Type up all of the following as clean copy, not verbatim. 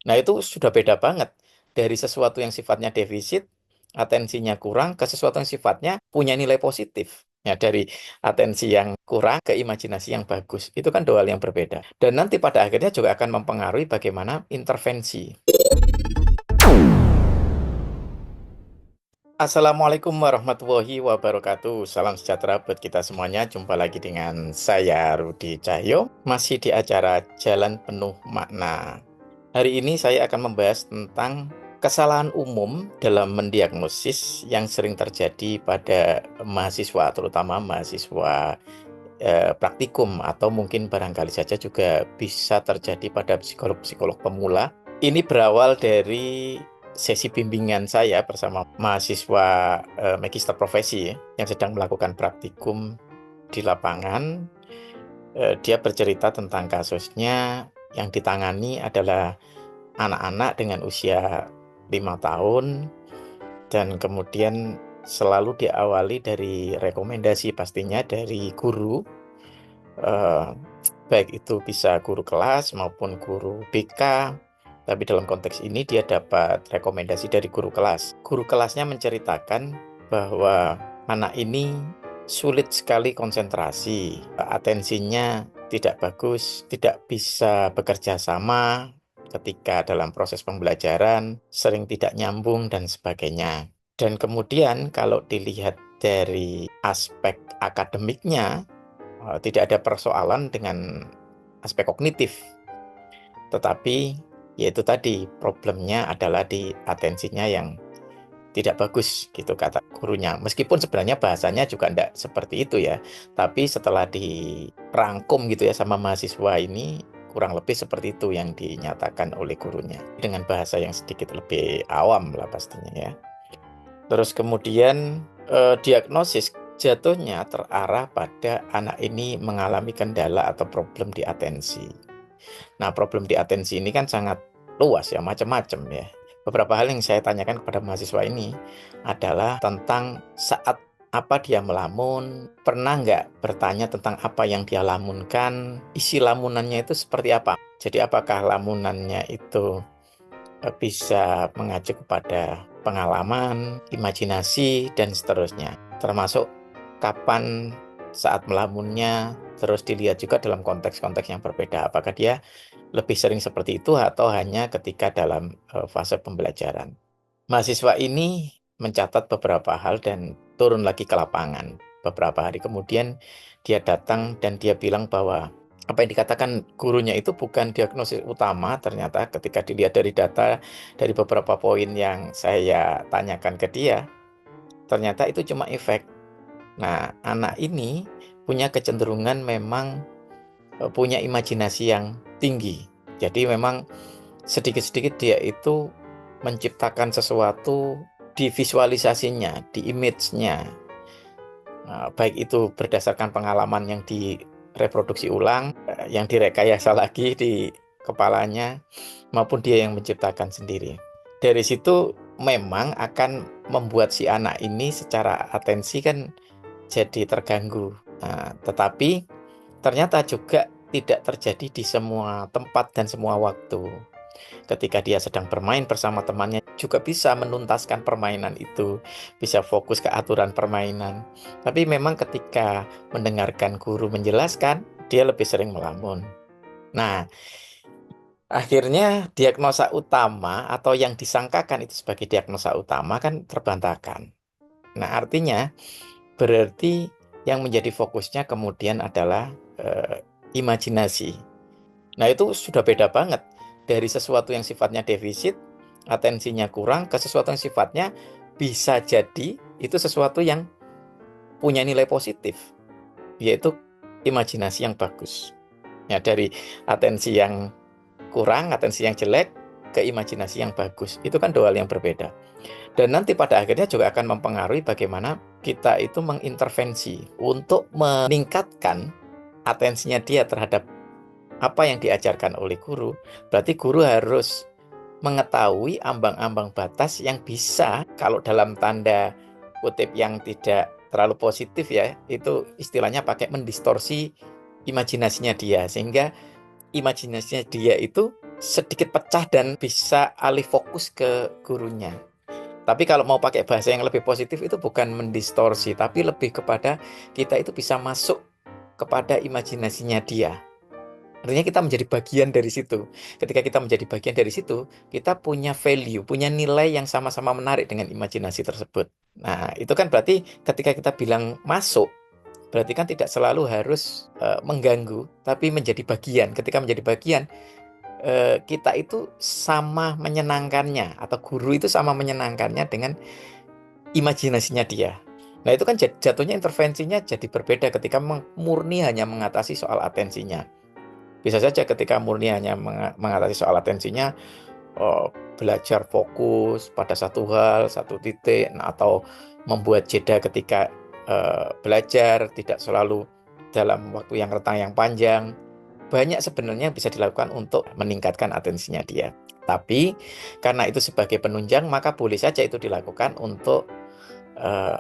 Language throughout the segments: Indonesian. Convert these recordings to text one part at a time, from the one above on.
Nah, itu sudah beda banget dari sesuatu yang sifatnya defisit, atensinya kurang, ke sesuatu yang sifatnya punya nilai positif. Ya, dari atensi yang kurang ke imajinasi yang bagus. Itu kan dua hal yang berbeda. Dan nanti pada akhirnya juga akan mempengaruhi bagaimana intervensi. Assalamualaikum warahmatullahi wabarakatuh. Salam sejahtera buat kita semuanya. Jumpa lagi dengan saya Rudi Cahyo, masih di acara Jalan Penuh Makna. Hari ini saya akan membahas tentang kesalahan umum dalam mendiagnosis yang sering terjadi pada mahasiswa, terutama mahasiswa praktikum, atau mungkin barangkali saja juga bisa terjadi pada psikolog-psikolog pemula. Ini berawal dari sesi bimbingan saya bersama mahasiswa magister profesi ya, yang sedang melakukan praktikum di lapangan. Dia bercerita tentang kasusnya yang ditangani adalah anak-anak dengan usia 5 tahun, dan kemudian selalu diawali dari rekomendasi pastinya dari guru, eh, baik itu bisa guru kelas maupun guru BK. Tapi dalam konteks ini dia dapat rekomendasi dari guru kelas. Guru kelasnya menceritakan bahwa anak ini sulit sekali konsentrasi, atensinya tidak bagus, tidak bisa bekerja sama ketika dalam proses pembelajaran, sering tidak nyambung dan sebagainya. Dan kemudian kalau dilihat dari aspek akademiknya, tidak ada persoalan dengan aspek kognitif. Tetapi yaitu tadi problemnya adalah di atensinya yang tidak bagus gitu kata gurunya. Meskipun sebenarnya bahasanya juga tidak seperti itu ya. Tapi setelah dirangkum gitu ya sama mahasiswa ini, kurang lebih seperti itu yang dinyatakan oleh gurunya. Dengan bahasa yang sedikit lebih awam lah pastinya ya. Terus kemudian diagnosis jatuhnya terarah pada anak ini mengalami kendala atau problem di atensi. Nah, problem di atensi ini kan sangat luas ya, macam-macam ya. Beberapa hal yang saya tanyakan kepada mahasiswa ini adalah tentang saat apa dia melamun, pernah nggak bertanya tentang apa yang dia lamunkan, isi lamunannya itu seperti apa. Jadi apakah lamunannya itu bisa mengacu kepada pengalaman, imajinasi, dan seterusnya. Termasuk kapan saat melamunnya, terus dilihat juga dalam konteks-konteks yang berbeda. Apakah dia lebih sering seperti itu atau hanya ketika dalam fase pembelajaran. Mahasiswa ini mencatat beberapa hal dan turun lagi ke lapangan. Beberapa hari kemudian dia datang dan dia bilang bahwa apa yang dikatakan gurunya itu bukan diagnosis utama. Ternyata ketika dilihat dari data, dari beberapa poin yang saya tanyakan ke dia, ternyata itu cuma efek. Nah, anak ini punya kecenderungan memang punya imajinasi yang tinggi. Jadi memang sedikit-sedikit dia itu menciptakan sesuatu di visualisasinya, di image-nya. Nah, baik itu berdasarkan pengalaman yang direproduksi ulang, yang direkayasa lagi di kepalanya, maupun dia yang menciptakan sendiri. Dari situ memang akan membuat si anak ini secara atensi kan jadi terganggu. Nah, tetapi ternyata juga tidak terjadi di semua tempat dan semua waktu. Ketika dia sedang bermain bersama temannya, juga bisa menuntaskan permainan itu, bisa fokus ke aturan permainan. Tapi memang ketika mendengarkan guru menjelaskan, dia lebih sering melamun. Nah, akhirnya diagnosa utama atau yang disangkakan itu sebagai diagnosa utama kan terbantahkan. Nah, artinya berarti yang menjadi fokusnya kemudian adalah imajinasi. Nah, itu sudah beda banget dari sesuatu yang sifatnya defisit, atensinya kurang, ke sesuatu yang sifatnya bisa jadi itu sesuatu yang punya nilai positif, yaitu imajinasi yang bagus. Ya, dari atensi yang kurang, atensi yang jelek, ke imajinasi yang bagus. Itu kan dua hal yang berbeda. Dan nanti pada akhirnya juga akan mempengaruhi bagaimana kita itu mengintervensi untuk meningkatkan atensinya dia terhadap apa yang diajarkan oleh guru. Berarti guru harus mengetahui ambang-ambang batas yang bisa, kalau dalam tanda kutip yang tidak terlalu positif ya, itu istilahnya pakai mendistorsi imajinasinya dia, sehingga imajinasinya dia itu sedikit pecah dan bisa alih fokus ke gurunya. Tapi kalau mau pakai bahasa yang lebih positif itu bukan mendistorsi, tapi lebih kepada kita itu bisa masuk kepada imajinasinya dia. Artinya kita menjadi bagian dari situ. Ketika kita menjadi bagian dari situ, kita punya value, punya nilai yang sama-sama menarik dengan imajinasi tersebut. Nah, itu kan berarti ketika kita bilang masuk, berarti kan tidak selalu harus mengganggu, tapi menjadi bagian. Ketika menjadi bagian, kita itu sama menyenangkannya, atau guru itu sama menyenangkannya dengan imajinasinya dia. Nah, itu kan jatuhnya intervensinya jadi berbeda ketika murni hanya mengatasi soal atensinya. Bisa saja ketika murni hanya mengatasi soal atensinya, belajar fokus pada satu hal, satu titik, atau membuat jeda ketika belajar, tidak selalu dalam waktu yang rentang yang panjang. Banyak sebenarnya bisa dilakukan untuk meningkatkan atensinya dia. Tapi karena itu sebagai penunjang, maka boleh saja itu dilakukan untuk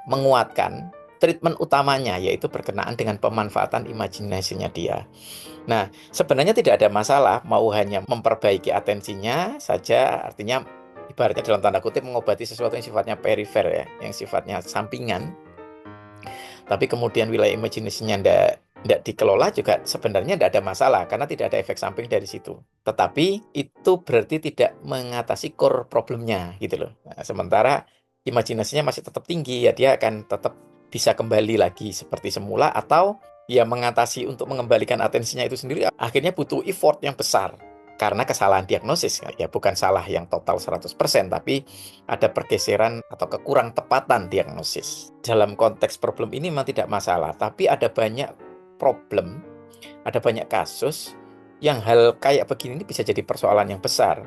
menguatkan treatment utamanya, yaitu berkenaan dengan pemanfaatan imajinasinya dia. Nah, sebenarnya tidak ada masalah mau hanya memperbaiki atensinya saja, artinya ibaratnya dalam tanda kutip mengobati sesuatu yang sifatnya perifer ya, yang sifatnya sampingan. Tapi kemudian wilayah imajinasinya tidak dikelola juga sebenarnya tidak ada masalah karena tidak ada efek samping dari situ. Tetapi itu berarti tidak mengatasi core problemnya gitu loh. Nah, sementara imajinasinya masih tetap tinggi, ya dia akan tetap bisa kembali lagi seperti semula, atau ya mengatasi untuk mengembalikan atensinya itu sendiri akhirnya butuh effort yang besar karena kesalahan diagnosis. Ya bukan salah yang total 100%, tapi ada pergeseran atau kekurang tepatan diagnosis. Dalam konteks problem ini memang tidak masalah, tapi ada banyak problem, ada banyak kasus yang hal kayak begini ini bisa jadi persoalan yang besar.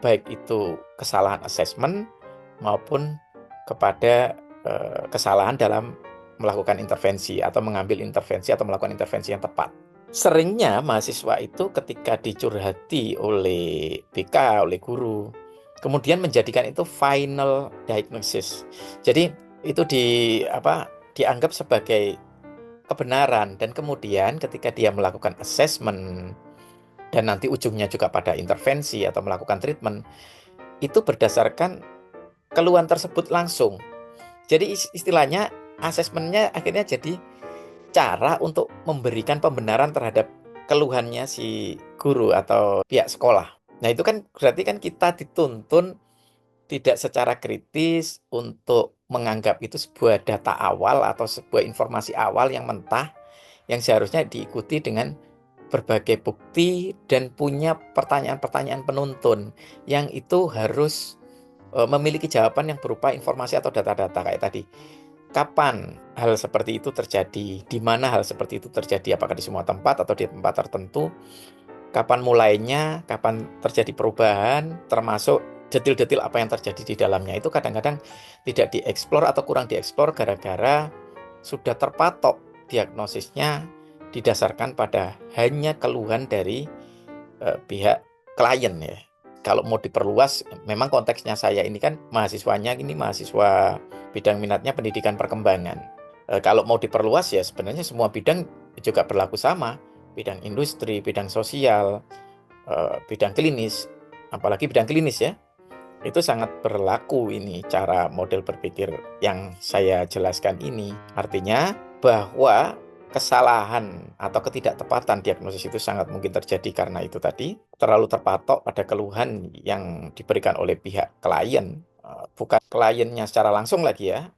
Baik itu kesalahan asesmen maupun kepada kesalahan dalam melakukan intervensi atau mengambil intervensi atau melakukan intervensi yang tepat. Seringnya mahasiswa itu ketika dicurhati oleh BK, oleh guru, kemudian menjadikan itu final diagnosis. Jadi itu dianggap sebagai kebenaran, dan kemudian ketika dia melakukan assessment dan nanti ujungnya juga pada intervensi atau melakukan treatment, itu berdasarkan keluhan tersebut langsung. Jadi istilahnya asesmennya akhirnya jadi cara untuk memberikan pembenaran terhadap keluhannya si guru atau pihak sekolah. Nah, itu kan berarti kan kita dituntun tidak secara kritis untuk menganggap itu sebuah data awal atau sebuah informasi awal yang mentah yang seharusnya diikuti dengan berbagai bukti dan punya pertanyaan-pertanyaan penuntun yang itu harus memiliki jawaban yang berupa informasi atau data-data kayak tadi. Kapan hal seperti itu terjadi? Di mana hal seperti itu terjadi? Apakah di semua tempat atau di tempat tertentu? Kapan mulainya? Kapan terjadi perubahan? Termasuk detil-detil apa yang terjadi di dalamnya. Itu kadang-kadang tidak dieksplor atau kurang dieksplor gara-gara sudah terpatok diagnosisnya didasarkan pada hanya keluhan dari pihak klien ya. Kalau mau diperluas, memang konteksnya saya ini kan mahasiswanya ini mahasiswa bidang minatnya pendidikan perkembangan. Kalau mau diperluas ya sebenarnya semua bidang juga berlaku sama. Bidang industri, bidang sosial, bidang klinis, apalagi bidang klinis ya. Itu sangat berlaku ini cara model berpikir yang saya jelaskan ini. Artinya bahwa kesalahan atau ketidaktepatan diagnosis itu sangat mungkin terjadi karena itu tadi terlalu terpatok pada keluhan yang diberikan oleh pihak klien, bukan kliennya secara langsung lagi ya.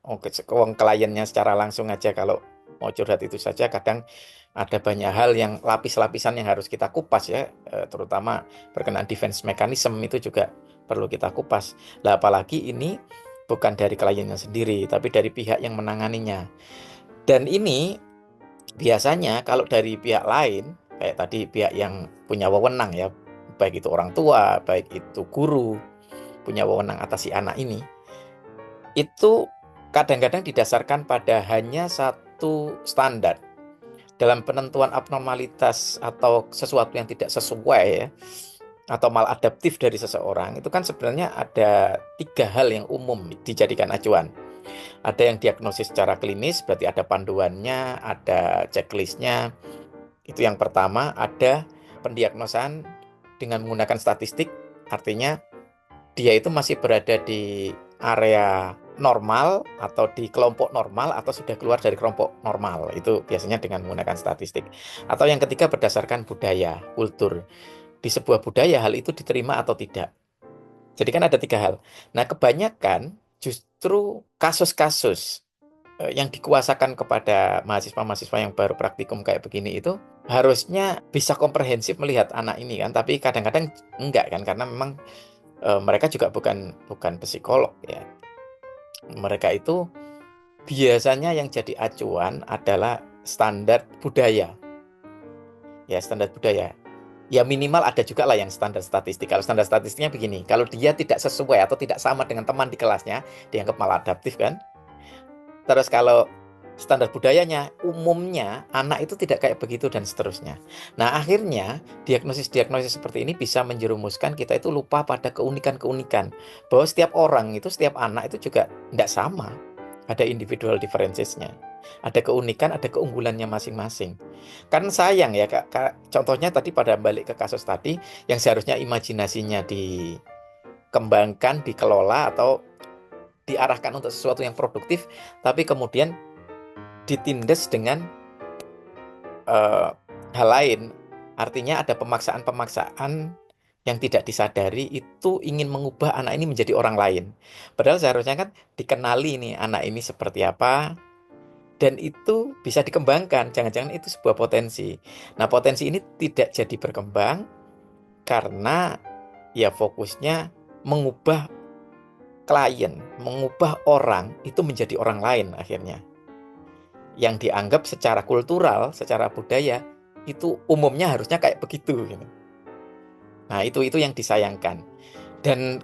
Kliennya secara langsung aja kalau mau curhat itu saja kadang ada banyak hal yang lapis-lapisan yang harus kita kupas ya, terutama berkenaan defense mechanism itu juga perlu kita kupas. Lah apalagi ini bukan dari kliennya sendiri, tapi dari pihak yang menanganinya. Dan ini biasanya kalau dari pihak lain, kayak tadi pihak yang punya wewenang ya, baik itu orang tua, baik itu guru, punya wewenang atas si anak ini, itu kadang-kadang didasarkan pada hanya satu standar. Dalam penentuan abnormalitas atau sesuatu yang tidak sesuai ya, atau maladaptif dari seseorang, itu kan sebenarnya ada 3 hal yang umum dijadikan acuan. Ada yang diagnosis secara klinis, berarti ada panduannya, ada checklistnya. Itu yang pertama. Ada pendiagnosan dengan menggunakan statistik, artinya dia itu masih berada di area normal atau di kelompok normal atau sudah keluar dari kelompok normal. Itu biasanya dengan menggunakan statistik. Atau yang ketiga berdasarkan budaya, kultur. Di sebuah budaya hal itu diterima atau tidak. Jadi kan ada tiga hal. Nah, kebanyakan justru kasus-kasus yang dikuasakan kepada mahasiswa-mahasiswa yang baru praktikum kayak begini itu harusnya bisa komprehensif melihat anak ini kan, tapi kadang-kadang enggak kan, karena memang mereka juga bukan bukan psikolog ya. Mereka itu biasanya yang jadi acuan adalah standar budaya. Ya, standar budaya. Ya minimal ada juga lah yang standar statistik. Kalau standar statistiknya begini, kalau dia tidak sesuai atau tidak sama dengan teman di kelasnya, dianggap maladaptif kan? Terus kalau standar budayanya, umumnya anak itu tidak kayak begitu dan seterusnya. Nah, akhirnya diagnosis-diagnosis seperti ini bisa menjerumuskan kita itu lupa pada keunikan-keunikan. Bahwa setiap orang itu, setiap anak itu juga tidak sama. Ada individual differences-nya. Ada keunikan, ada keunggulannya masing-masing. Kan sayang ya, contohnya tadi pada balik ke kasus tadi, yang seharusnya imajinasinya dikembangkan, dikelola, atau diarahkan untuk sesuatu yang produktif, tapi kemudian ditindas dengan hal lain. Artinya ada pemaksaan-pemaksaan yang tidak disadari itu ingin mengubah anak ini menjadi orang lain. Padahal seharusnya kan dikenali nih anak ini seperti apa, dan itu bisa dikembangkan. Jangan-jangan itu sebuah potensi. Nah, potensi ini tidak jadi berkembang karena ya fokusnya mengubah klien, mengubah orang itu menjadi orang lain akhirnya. Yang dianggap secara kultural, secara budaya, itu umumnya harusnya kayak begitu gitu. Nah, itu yang disayangkan. Dan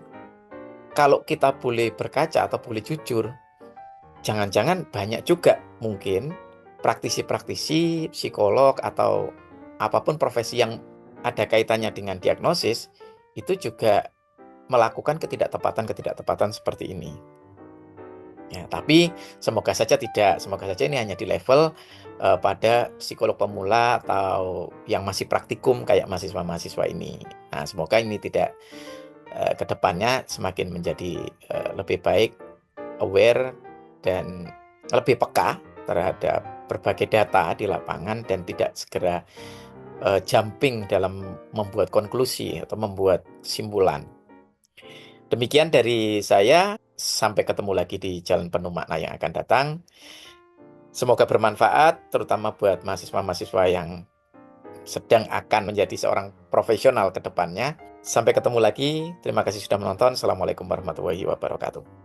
kalau kita boleh berkaca atau boleh jujur, jangan-jangan banyak juga mungkin praktisi-praktisi, psikolog, atau apapun profesi yang ada kaitannya dengan diagnosis, itu juga melakukan ketidaktepatan-ketidaktepatan seperti ini. Ya, tapi semoga saja tidak. Semoga saja ini hanya di level pada psikolog pemula atau yang masih praktikum kayak mahasiswa-mahasiswa ini. Nah, semoga ini tidak ke depannya semakin menjadi lebih baik, aware, dan lebih peka terhadap berbagai data di lapangan dan tidak segera jumping dalam membuat konklusi atau membuat kesimpulan. Demikian dari saya. Sampai ketemu lagi di Jalan Penuh Makna yang akan datang. Semoga bermanfaat, terutama buat mahasiswa-mahasiswa yang sedang akan menjadi seorang profesional ke depannya. Sampai ketemu lagi. Terima kasih sudah menonton. Assalamualaikum warahmatullahi wabarakatuh.